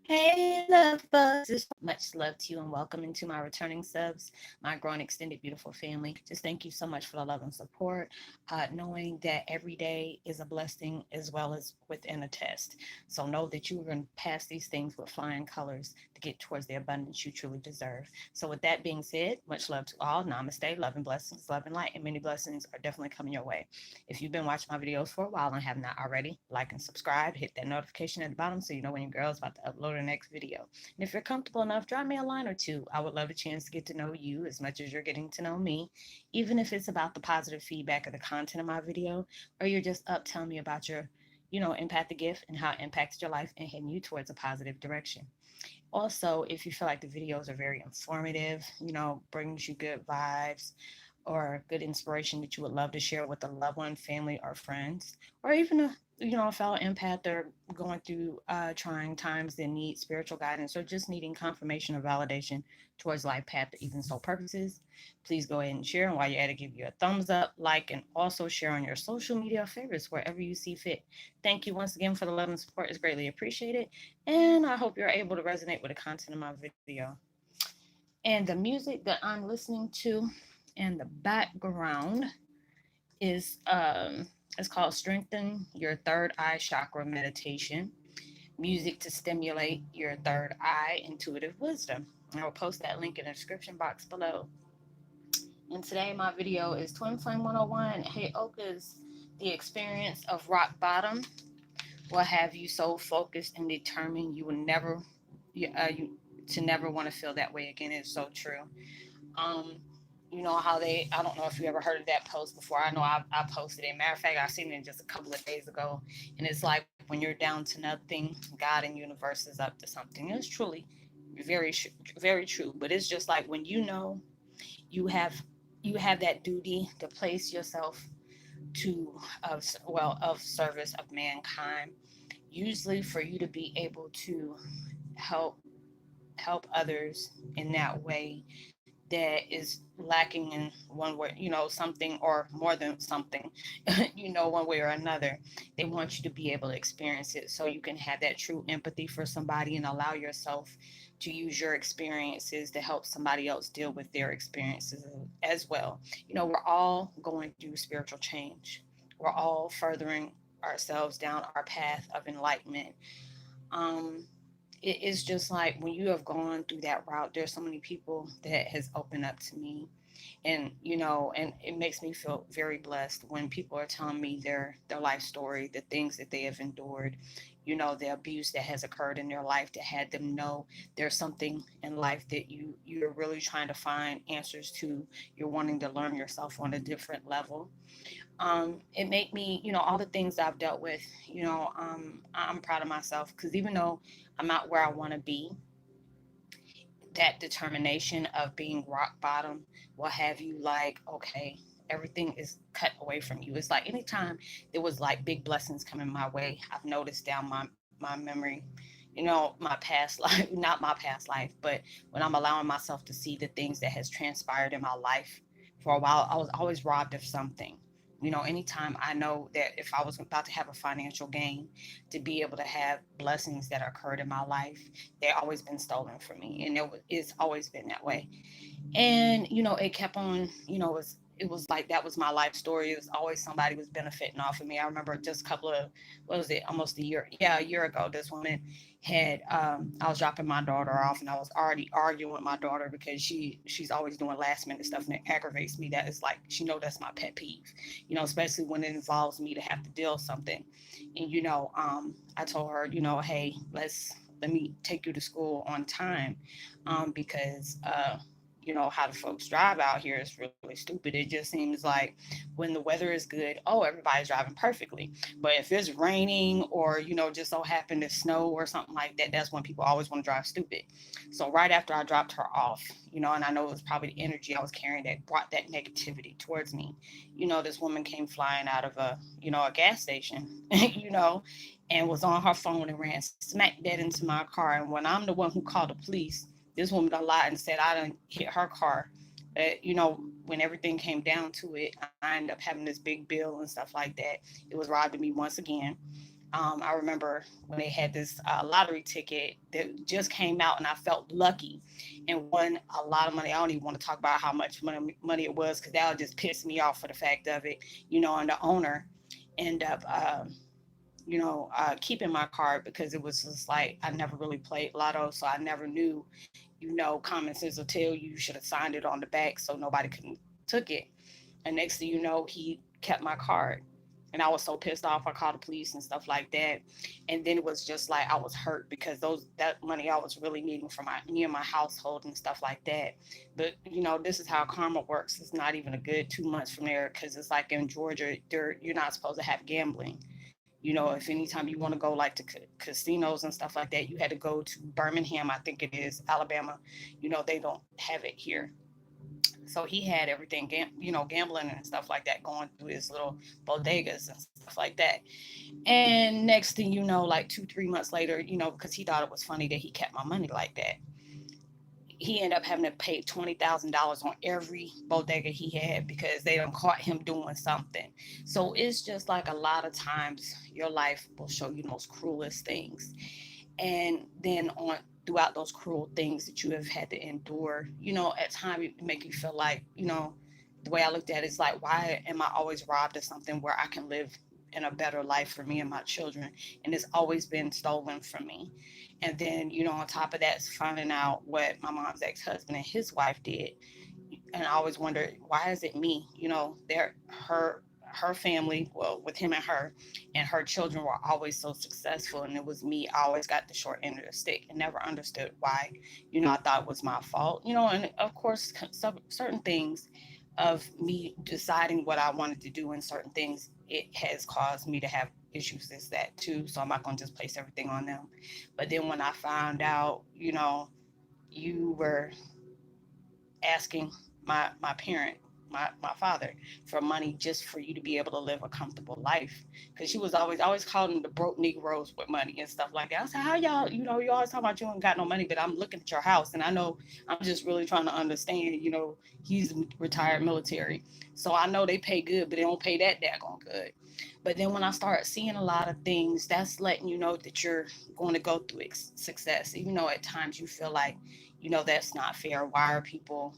Hey, love bugs. Much love to you and welcome into my returning subs, my growing extended beautiful family. Just thank you so much for the love and support. Knowing that every day is a blessing as well as within a test. So know that you are going to pass these things with flying colors to get towards the abundance you truly deserve. So with that being said, much love to all. Namaste, love and blessings, love and light, and many blessings are definitely coming your way. If you've been watching my videos for a while and have not already, like and subscribe, hit that notification at the bottom so you know when your girl's about to upload her next video. And if you're comfortable enough, drop me a line or two. I would love a chance to get to know you as much as you're getting to know me, even if it's about the positive feedback of the content of my video, or you're just up telling me about your, empathic gift and how it impacted your life and heading you towards a positive direction. Also, if you feel like the videos are very informative, brings you good vibes, or good inspiration that you would love to share with a loved one, family, or friends, or even a fellow empath or going through trying times that need spiritual guidance or just needing confirmation or validation towards life path to even soul purposes, please go ahead and share. And while you're at it, give you a thumbs up, like, and also share on your social media favorites wherever you see fit. Thank you once again for the love and support. It's greatly appreciated. And I hope you're able to resonate with the content of my video. And the music that I'm listening to in the background is it's called Strengthen Your Third Eye Chakra Meditation. Music to stimulate your third eye intuitive wisdom. I will post that link in the description box below. And today my video is Twin Flame 101 Heyoka's The Experience of Rock Bottom will have you so focused and determined you will never you to never want to feel that way again. It's so true. Um, you know how I don't know if you ever heard of that post before. I know I posted it. Matter of fact, I seen it just a couple of days ago. And it's like when you're down to nothing, God and universe is up to something. It's truly very, very true. But it's just like when you have you have that duty to place yourself to of service of mankind, usually for you to be able to help others in that way that is lacking in one way, something or more than something, one way or another. They want you to be able to experience it so you can have that true empathy for somebody and allow yourself to use your experiences to help somebody else deal with their experiences as well. We're all going through spiritual change. We're all furthering ourselves down our path of enlightenment. Um, it is just like when you have gone through that route, there's so many people that has opened up to me, and and it makes me feel very blessed when people are telling me their life story, the things that they have endured, the abuse that has occurred in their life that had them know there's something in life that you're really trying to find answers to. You're wanting to learn yourself on a different level. It made me, all the things I've dealt with, I'm proud of myself because even though I'm not where I want to be, that determination of being rock bottom will have you like, okay, everything is cut away from you. It's like anytime there was like big blessings coming my way, I've noticed down my memory, my past life, not my past life, but when I'm allowing myself to see the things that has transpired in my life for a while, I was always robbed of something. Anytime I know that if I was about to have a financial gain, to be able to have blessings that occurred in my life, they always been stolen from me, and it's always been that way. And it kept on. It was like that was my life story. It was always somebody was benefiting off of me. I remember just a couple of, what was it, almost a year, yeah, a year ago, this woman had, I was dropping my daughter off, and I was already arguing with my daughter because she's always doing last minute stuff, and it aggravates me. That is like, she know that's my pet peeve, especially when it involves me to have to deal with something. And I told her, hey, let me take you to school on time, because how the folks drive out here is really stupid. It just seems like when the weather is good, oh, everybody's driving perfectly. But if it's raining or, just so happen to snow or something like that, that's when people always want to drive stupid. So right after I dropped her off, and I know it was probably the energy I was carrying that brought that negativity towards me. This woman came flying out of a gas station, and was on her phone and ran smack dead into my car. And when I'm the one who called the police, this woman done lied and said I done hit her car. When everything came down to it, I ended up having this big bill and stuff like that. It was robbed of me once again. I remember when they had this lottery ticket that just came out, and I felt lucky and won a lot of money. I don't even want to talk about how much money it was, because that would just piss me off for the fact of it, and the owner ended up, keeping my card, because it was just like I never really played lotto, so I never knew, common sense will tell you should have signed it on the back so nobody couldn't took it. And next thing you know, he kept my card. And I was so pissed off. I called the police and stuff like that. And then it was just like I was hurt, because that money I was really needing for me and my household and stuff like that. But this is how karma works. It's not even a good 2 months from there, because it's like in Georgia, you're not supposed to have gambling. If anytime you want to go like to casinos and stuff like that, you had to go to Birmingham, I think it is, Alabama. They don't have it here. So he had everything, gambling and stuff like that going through his little bodegas and stuff like that. And next thing you know, like 2, 3 months later, because he thought it was funny that he kept my money like that, he ended up having to pay $20,000 on every bodega he had, because they done caught him doing something. So it's just like a lot of times your life will show you the most cruelest things. And then on throughout those cruel things that you have had to endure, at times it make you feel like, the way I looked at it is like, why am I always robbed of something where I can live in a better life for me and my children? And it's always been stolen from me. And then, on top of that, finding out what my mom's ex-husband and his wife did. And I always wondered, why is it me? Her family, well, with him and her children were always so successful, and it was me. I always got the short end of the stick and never understood why. I thought it was my fault. And of course, some certain things of me deciding what I wanted to do, and certain things, it has caused me to have issues as that too. So I'm not going to just place everything on them. But then when I found out, you were asking my parent, my father, for money just for you to be able to live a comfortable life, because she was always calling the broke Negroes with money and stuff like that. I said, how y'all, you always talk about you ain't got no money, but I'm looking at your house, and I know I'm just really trying to understand. He's retired military, so I know they pay good, but they don't pay that daggone good. But then when I start seeing a lot of things, that's letting you know that you're going to go through success, even though at times you feel like, that's not fair. Why are people,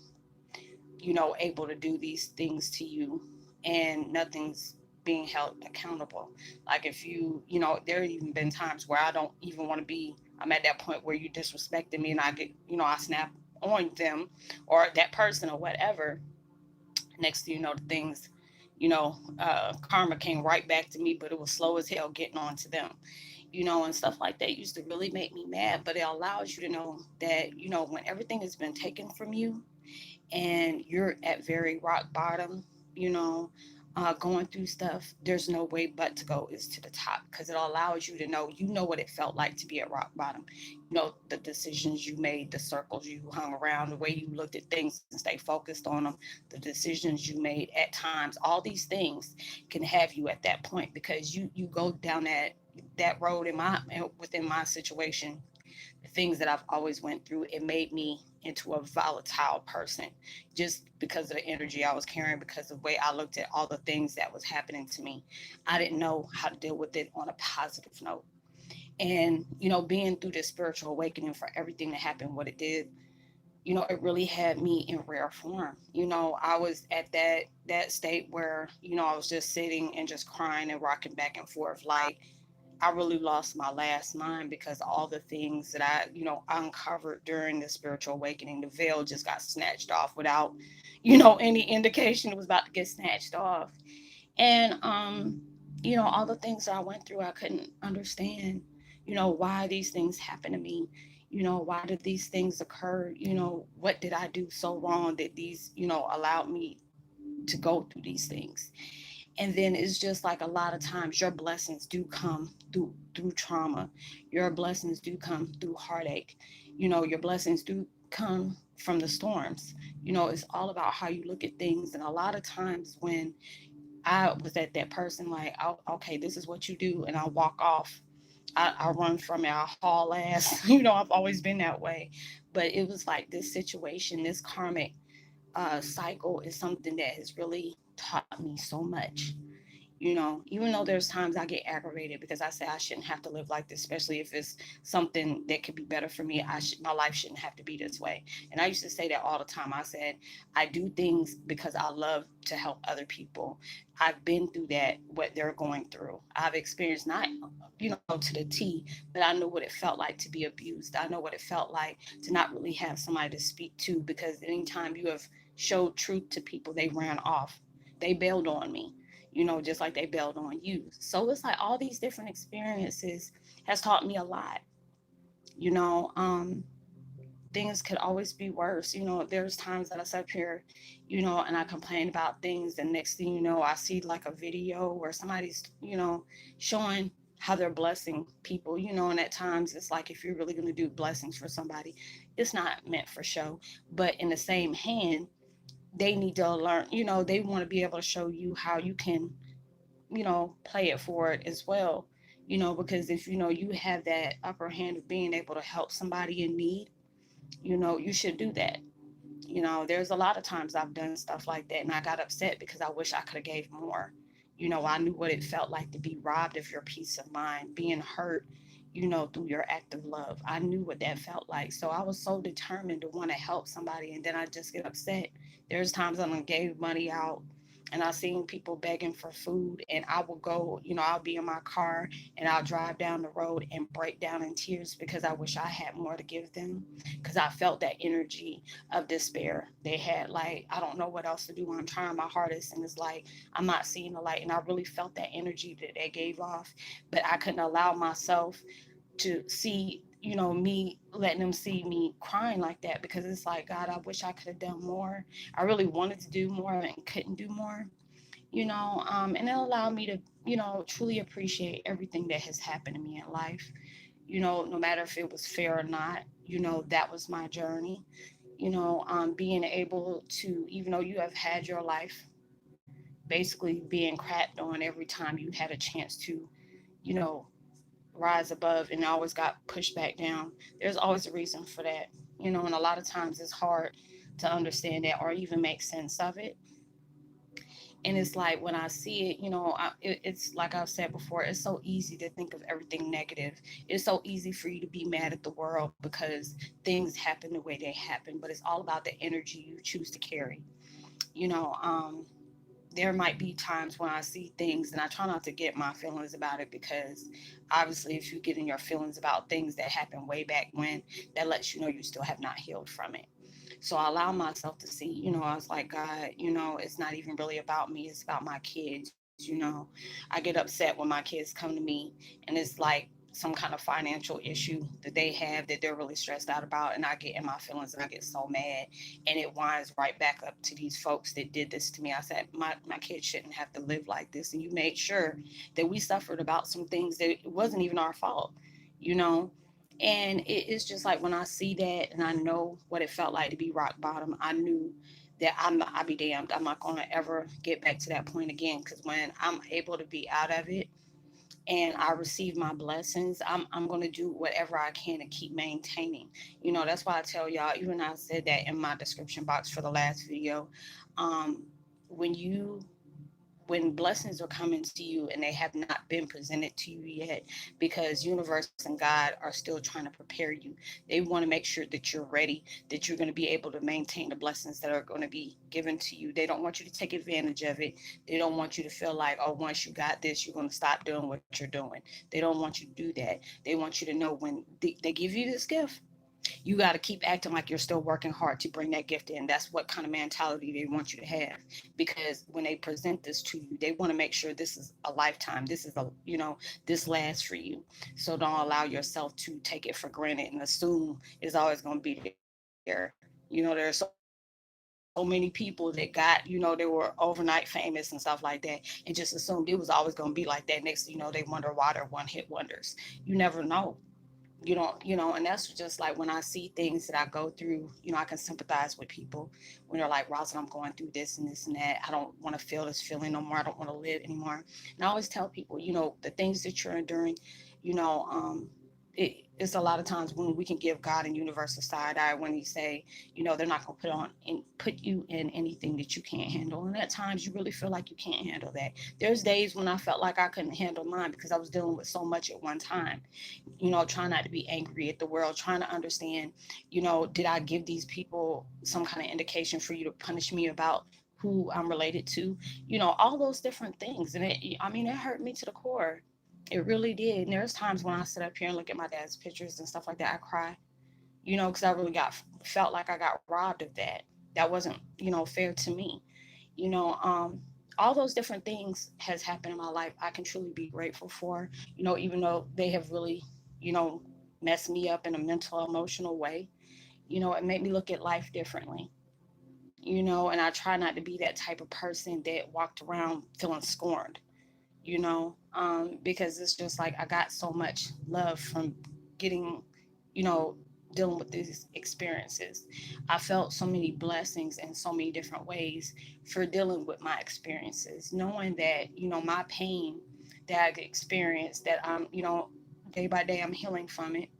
able to do these things to you, and nothing's being held accountable? Like, if there have even been times where I don't even want to be, I'm at that point where you disrespected me, and I get, I snap on them or that person or whatever. Next thing you know, the things, karma came right back to me, but it was slow as hell getting on to them, and stuff like that used to really make me mad. But it allows you to know that, when everything has been taken from you, and you're at very rock bottom, you know, going through stuff, there's no way but to go is to the top, because it allows you to know, what it felt like to be at rock bottom. The decisions you made, the circles you hung around, the way you looked at things and stay focused on them, the decisions you made at times, all these things can have you at that point, because you go down that road within my situation. The things that I've always went through, it made me into a volatile person, just because of the energy I was carrying, because of the way I looked at all the things that was happening to me. I didn't know how to deal with it on a positive note. And, being through this spiritual awakening, for everything that happened, what it did, it really had me in rare form. I was at that state where, I was just sitting and just crying and rocking back and forth, like I really lost my last mind, because all the things that I, uncovered during the spiritual awakening, the veil just got snatched off without, any indication it was about to get snatched off. And, all the things that I went through, I couldn't understand, why these things happen to me. Why did these things occur? What did I do so wrong that these, allowed me to go through these things? And then it's just like, a lot of times your blessings do come through trauma. Your blessings do come through heartache. Your blessings do come from the storms. It's all about how you look at things. And a lot of times when I was at that person, like, oh, okay, this is what you do, and I'll walk off, I run from it, I haul ass. I've always been that way. But it was like, this situation, this karmic cycle is something that has really taught me so much. Even though there's times I get aggravated because I say I shouldn't have to live like this, especially if it's something that could be better for me. My life shouldn't have to be this way. And I used to say that all the time. I said I do things because I love to help other people. I've been through that, what they're going through. I've experienced not, to the T, but I know what it felt like to be abused. I know what it felt like to not really have somebody to speak to, because anytime you have showed truth to people, they ran off. They bailed on me, just like they bailed on you. So it's like all these different experiences has taught me a lot. You know, um, Things could always be worse. There's times that I sit up here, and I complain about things, and next thing you know, I see like a video where somebody's, showing how they're blessing people, and at times it's like if you're really going to do blessings for somebody, it's not meant for show. But in the same hand, they need to learn, they want to be able to show you how you can, play it forward as well. Because if you have that upper hand of being able to help somebody in need, you should do that. There's a lot of times I've done stuff like that and I got upset because I wish I could have gave more. I knew what it felt like to be robbed of your peace of mind, being hurt, through your act of love. I knew what that felt like. So I was so determined to want to help somebody, and then I just get upset. There's times I gave money out and I seen people begging for food, and I will go, I'll be in my car and I'll drive down the road and break down in tears because I wish I had more to give them, because I felt that energy of despair. They had like, I don't know what else to do. I'm trying my hardest and it's like I'm not seeing the light. And I really felt that energy that they gave off, but I couldn't allow myself to see, me letting them see me crying like that, because it's like, God, I wish I could have done more. I really wanted to do more and couldn't do more. And it allowed me to, truly appreciate everything that has happened to me in life. No matter if it was fair or not, that was my journey. Being able to, even though you have had your life basically being crapped on every time you had a chance to, you know, rise above, and always got pushed back down. There's always a reason for that, and a lot of times it's hard to understand that or even make sense of it. And it's like when I see it, it's like I've said before, it's so easy to think of everything negative. It's so easy for you to be mad at the world because things happen the way they happen, but it's all about the energy you choose to carry. You know, um, there might be times when I see things and I try not to get my feelings about it, because obviously, if you get in your feelings about things that happened way back when, that lets you know you still have not healed from it. So I allow myself to see, I was like, God, it's not even really about me. It's about my kids. I get upset when my kids come to me and it's like some kind of financial issue that they have that they're really stressed out about. And I get in my feelings and I get so mad. And it winds right back up to these folks that did this to me. I said, my kids shouldn't have to live like this. And you made sure that we suffered about some things that it wasn't even our fault, you know? And it's just like when I see that and I know what it felt like to be rock bottom, I knew that I'll be damned. I'm not going to ever get back to that point again. Because when I'm able to be out of it and I receive my blessings, I'm going to do whatever I can to keep maintaining. That's why I tell y'all, even I said that in my description box for the last video. Um, when you when blessings are coming to you and they have not been presented to you yet, because universe and God are still trying to prepare you. They want to make sure that you're ready, that you're going to be able to maintain the blessings that are going to be given to you. They don't want you to take advantage of it. They don't want you to feel like, oh, once you got this, you're going to stop doing what you're doing. They don't want you to do that. They want you to know when they give you this gift, you got to keep acting like you're still working hard to bring that gift in. That's what kind of mentality they want you to have. Because when they present this to you, they want to make sure this is a lifetime. This is this lasts for you. So don't allow yourself to take it for granted and assume it's always going to be there. There are so many people that got, they were overnight famous and stuff like that, and just assumed it was always going to be like that. Next, they wonder why they're one-hit wonders. You never know. And that's just like when I see things that I go through, I can sympathize with people when they're like, Roslyn, I'm going through this and this and that. I don't want to feel this feeling no more. I don't want to live anymore. And I always tell people, the things that you're enduring, you know, um, it's a lot of times when we can give God and universe a side eye when he say, they're not going to put you in anything that you can't handle. And at times you really feel like you can't handle that. There's days when I felt like I couldn't handle mine because I was dealing with so much at one time, trying not to be angry at the world, trying to understand, did I give these people some kind of indication for you to punish me about who I'm related to, all those different things. And it hurt me to the core. It really did. And there's times when I sit up here and look at my dad's pictures and stuff like that, I cry, because I really felt like I got robbed of that. That wasn't, fair to me. You know, um, all those different things has happened in my life. I can truly be grateful for, even though they have really, you know, messed me up in a mental, emotional way. It made me look at life differently. And I try not to be that type of person that walked around feeling scorned, because it's just like I got so much love from getting, you know, dealing with these experiences. I felt so many blessings in so many different ways for dealing with my experiences, knowing that, my pain that I experienced, that day by day I'm healing from it,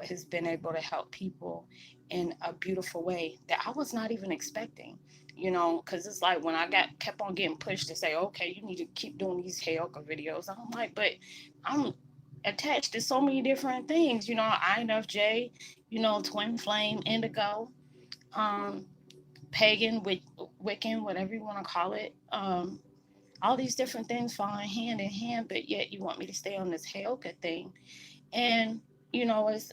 has been able to help people in a beautiful way that I was not even expecting, because it's like when I kept on getting pushed to say, okay, you need to keep doing these Heyoka videos. I'm like, but I'm attached to so many different things, INFJ, twin flame, indigo, um, pagan, Wiccan, whatever you want to call it. All these different things falling hand in hand, but yet you want me to stay on this Heyoka thing. And it's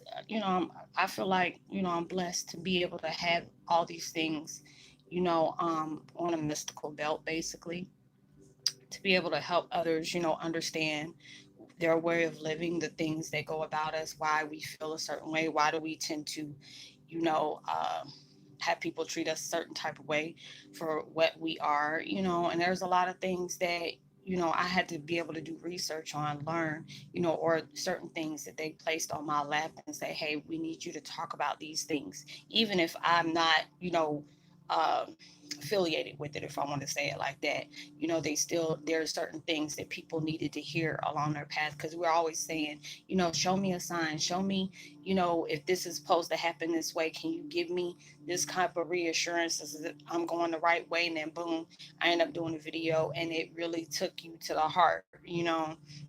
I feel like I'm blessed to be able to have all these things, on a mystical belt, basically, to be able to help others, understand their way of living, the things that go about us, why we feel a certain way, why do we tend to, you know, uh, have people treat us a certain type of way for what we are, and there's a lot of things that, I had to be able to do research on, learn, or certain things that they placed on my lap and say, hey, we need you to talk about these things, even if I'm not, uh, affiliated with it, if I want to say it like that. They still, there are certain things that people needed to hear along their path, because we're always saying, show me a sign, show me, if this is supposed to happen this way, can you give me this type of reassurance that I'm going the right way? And then boom, I end up doing a video, and it really took you to the heart,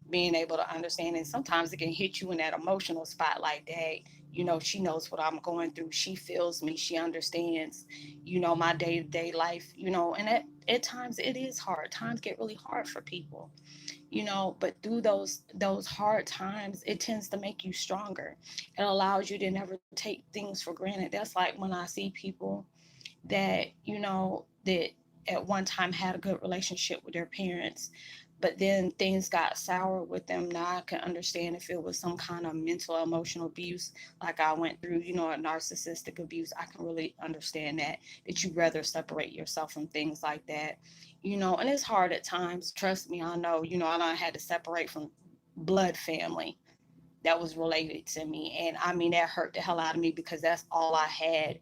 being able to understand. And sometimes it can hit you in that emotional spot, like, dang, she knows what I'm going through, she feels me, she understands, my day-to-day life, and at times it is hard. Times get really hard for people, but through those hard times, it tends to make you stronger. It allows you to never take things for granted. That's like when I see people that, that at one time had a good relationship with their parents, but then things got sour with them. Now I can understand if it was some kind of mental, emotional abuse, like I went through, a narcissistic abuse. I can really understand that you rather separate yourself from things like that, and it's hard at times. Trust me, I know, I done had to separate from blood family that was related to me. And I mean, that hurt the hell out of me because that's all I had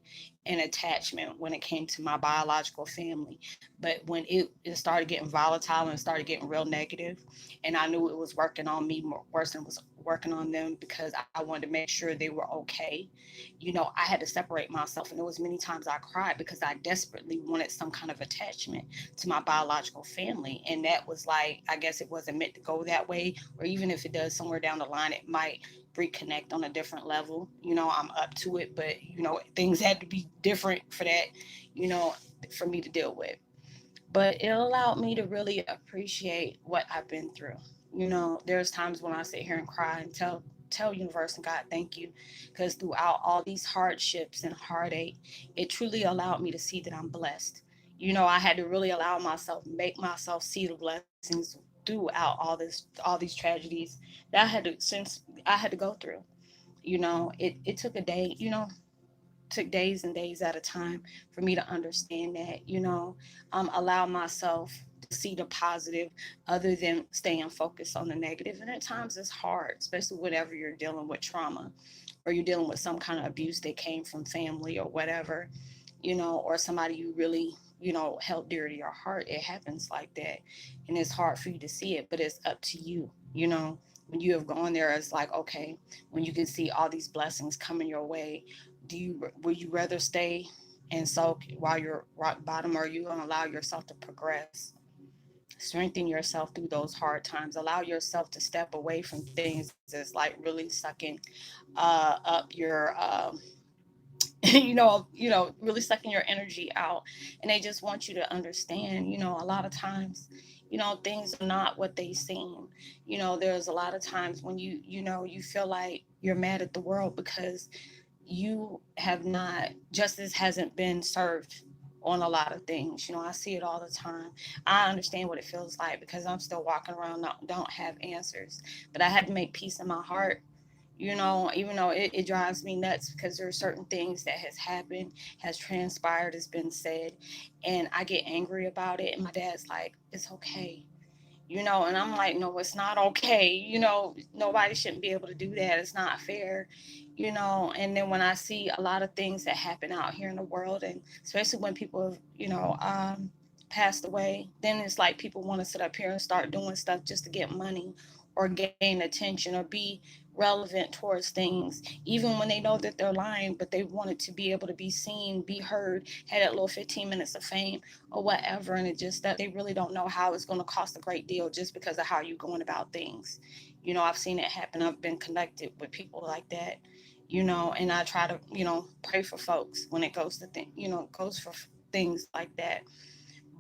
an attachment when it came to my biological family. But when it started getting volatile and started getting real negative, and I knew it was working on me more, worse than it was working on them, because I wanted to make sure they were okay, I had to separate myself. And there was many times I cried because I desperately wanted some kind of attachment to my biological family. And that was like, I guess it wasn't meant to go that way, or even if it does somewhere down the line, it might reconnect on a different level. I'm up to it, but things had to be different for that, you know, for me to deal with. But it allowed me to really appreciate what I've been through. There's times when I sit here and cry and tell universe and God thank you, because throughout all these hardships and heartache, it truly allowed me to see that I'm blessed. I had to really allow myself, make myself see the blessings throughout all these tragedies that I had to go through. It took a day, took days and days at a time for me to understand that, allow myself to see the positive other than staying focused on the negative. And at times it's hard, especially whenever you're dealing with trauma or you're dealing with some kind of abuse that came from family or whatever, or somebody you really, held dear to your heart. It happens like that. And it's hard for you to see it, but it's up to you, when you have gone there, it's like, okay, when you can see all these blessings coming your way, would you rather stay and soak while you're rock bottom, or are you gonna allow yourself to progress, strengthen yourself through those hard times, allow yourself to step away from things that's like really sucking up your really sucking your energy out. And they just want you to understand, a lot of times, things are not what they seem. There's a lot of times when you feel like you're mad at the world because you have not justice hasn't been served on a lot of things. I see it all the time. I understand what it feels like because I'm still walking around, don't have answers, but I had to make peace in my heart. Even though it drives me nuts because there are certain things that has happened, has transpired, has been said, and I get angry about it, and my dad's like, it's okay. And I'm like, no, it's not okay. Nobody shouldn't be able to do that. It's not fair. And then when I see a lot of things that happen out here in the world, and especially when people have, passed away, then it's like people want to sit up here and start doing stuff just to get money or gain attention or be relevant towards things, even when they know that they're lying, but they want it to be able to be seen, be heard, had that little 15 minutes of fame or whatever. And it just that they really don't know how it's going to cost a great deal just because of how you're going about things. I've seen it happen. I've been connected with people like that, and I try to, pray for folks when it goes to goes for things like that.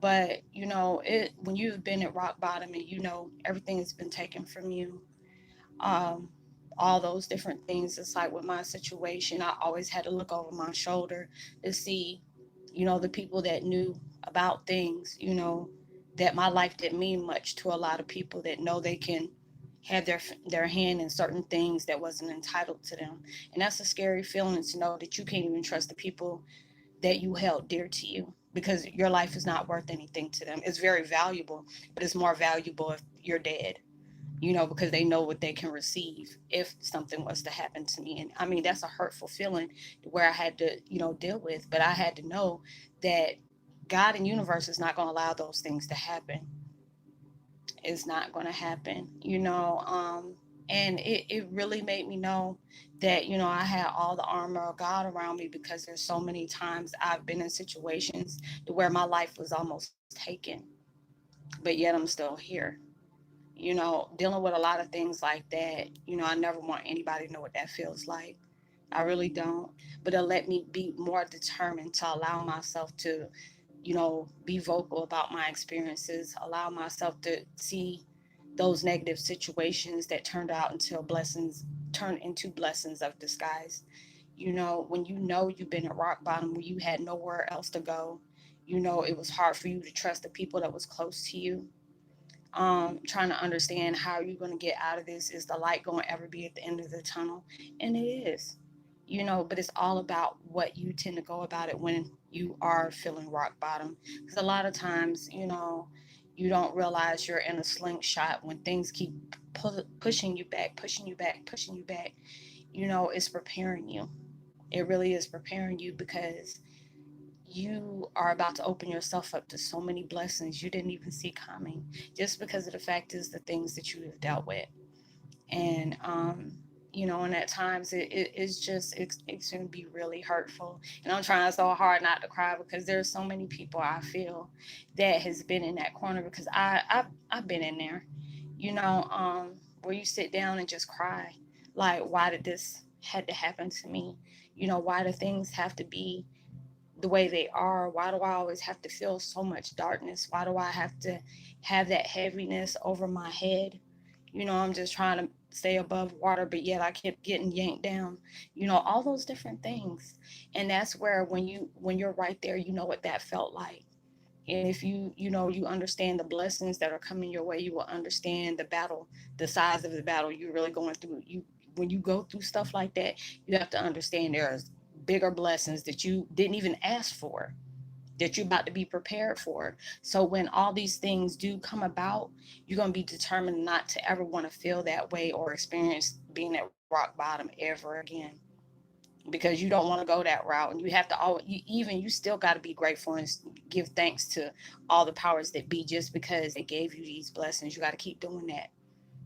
But when you've been at rock bottom and everything has been taken from you, um, all those different things. It's like with my situation, I always had to look over my shoulder to see, the people that knew about things, that my life didn't mean much to a lot of people that know they can have their hand in certain things that wasn't entitled to them. And that's a scary feeling to know that you can't even trust the people that you held dear to you because your life is not worth anything to them. It's very valuable, but it's more valuable if you're dead, because they know what they can receive if something was to happen to me. And I mean, that's a hurtful feeling where I had to, deal with, but I had to know that God and universe is not going to allow those things to happen. It's not going to happen, and it really made me know that, I had all the armor of God around me because there's so many times I've been in situations to where my life was almost taken, but yet I'm still here. Dealing with a lot of things like that, I never want anybody to know what that feels like. I really don't. But it let me be more determined to allow myself to, be vocal about my experiences, allow myself to see those negative situations that turn into blessings of disguise. When you've been at rock bottom, where you had nowhere else to go, it was hard for you to trust the people that was close to you, trying to understand how you're going to get out of this. Is the light going to ever be at the end of the tunnel? And it is, but it's all about what you tend to go about it when you are feeling rock bottom. Because a lot of times, you don't realize you're in a slingshot when things keep pushing you back, pushing you back, pushing you back. It's preparing you. It really is preparing you because you are about to open yourself up to so many blessings you didn't even see coming, just because of the fact is the things that you have dealt with. And and at times it's going to be really hurtful. And I'm trying so hard not to cry because there's so many people I feel that has been in that corner, because I've been in there, where you sit down and just cry, like, why did this had to happen to me? Why do things have to be the way they are? Why do I always have to feel so much darkness? Why do I have to have that heaviness over my head? I'm just trying to stay above water, but yet I kept getting yanked down. All those different things. And that's where when you're right there, you know what that felt like. And if you understand the blessings that are coming your way, you will understand the battle, the size of the battle you're really going through. When you go through stuff like that, you have to understand there's bigger blessings that you didn't even ask for, that you're about to be prepared for. So when all these things do come about, you're going to be determined not to ever want to feel that way or experience being at rock bottom ever again, because you don't want to go that route. And you have to you still got to be grateful and give thanks to all the powers that be, just because they gave you these blessings. You got to keep doing that.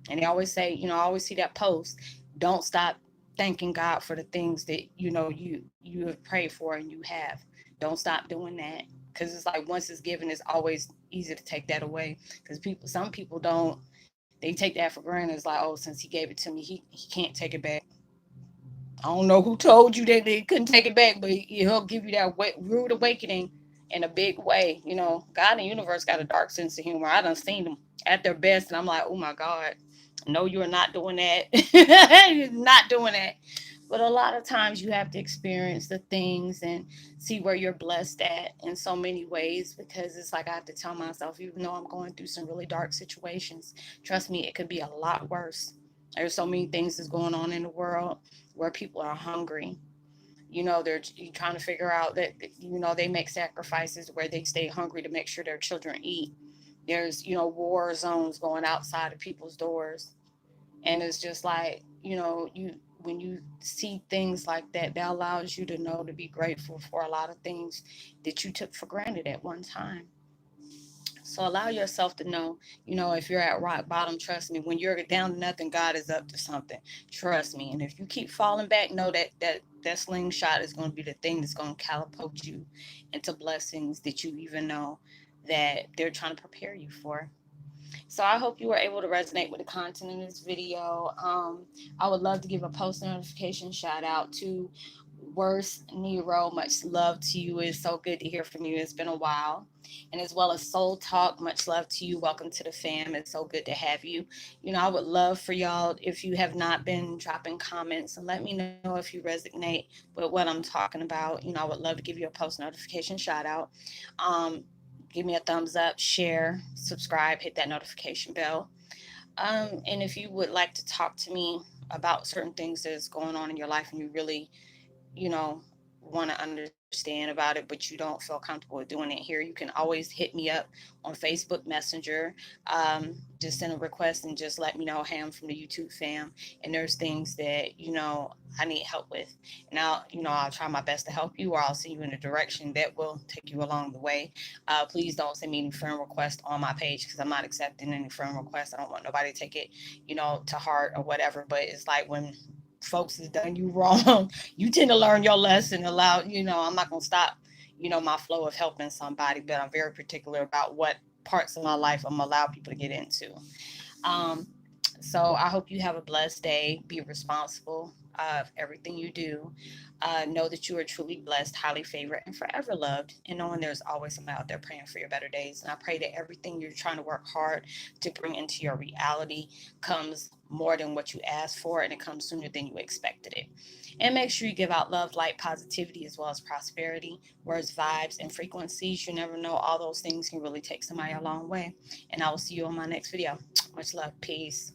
And they always say, I always see that post, don't stop thanking God for the things that, you have prayed for and you have. Don't stop doing that. Because it's like once it's given, it's always easy to take that away. Because some people don't, they take that for granted. It's like, oh, since he gave it to me, he can't take it back. I don't know who told you that they couldn't take it back, but he'll give you that rude awakening in a big way. God and the universe got a dark sense of humor. I done seen them at their best, and I'm like, oh my God, no, you're not doing that. You're not doing that. But a lot of times you have to experience the things and see where you're blessed at in so many ways, because it's like I have to tell myself, even though I'm going through some really dark situations, trust me, it could be a lot worse. There's so many things that's going on in the world where people are hungry. They're trying to figure out that, they make sacrifices where they stay hungry to make sure their children eat. There's, war zones going outside of people's doors. And it's just like, when you see things like that, that allows you to know to be grateful for a lot of things that you took for granted at one time. So allow yourself to know, if you're at rock bottom, trust me, when you're down to nothing, God is up to something. Trust me. And if you keep falling back, know that slingshot is going to be the thing that's going to catapult you into blessings that you even know that they're trying to prepare you for. So I hope you were able to resonate with the content in this video. I would love to give a post notification shout out to Worst Nero. Much love to you. It's so good to hear from you. It's been a while. And as well as Soul Talk, much love to you. Welcome to the fam. It's so good to have you. I would love for y'all, if you have not been dropping comments, and let me know if you resonate with what I'm talking about. I would love to give you a post notification shout out. Um, Give me a thumbs up, share, subscribe, hit that notification bell. And if you would like to talk to me about certain things that's going on in your life and you really, you know, want to understand about it, but you don't feel comfortable with doing it here, you can always hit me up on Facebook Messenger. Just send a request and just let me know, hey, I'm from the YouTube fam, and there's things that, I need help with. And I'll try my best to help you, or I'll send you in a direction that will take you along the way. Please don't send me any friend requests on my page, because I'm not accepting any friend requests. I don't want nobody to take it, to heart or whatever. But it's like when folks has done you wrong, you tend to learn your lesson. I'm not gonna stop, my flow of helping somebody, but I'm very particular about what parts of my life I'm allow people to get into. Um, so I hope you have a blessed day. Be responsible of everything you do. Know that you are truly blessed, highly favored, and forever loved. And knowing there's always somebody out there praying for your better days. And I pray that everything you're trying to work hard to bring into your reality comes more than what you asked for, and it comes sooner than you expected it. And make sure you give out love, light, positivity, as well as prosperity, words, vibes, and frequencies. You never know, all those things can really take somebody a long way. And I will see you on my next video. Much love. Peace.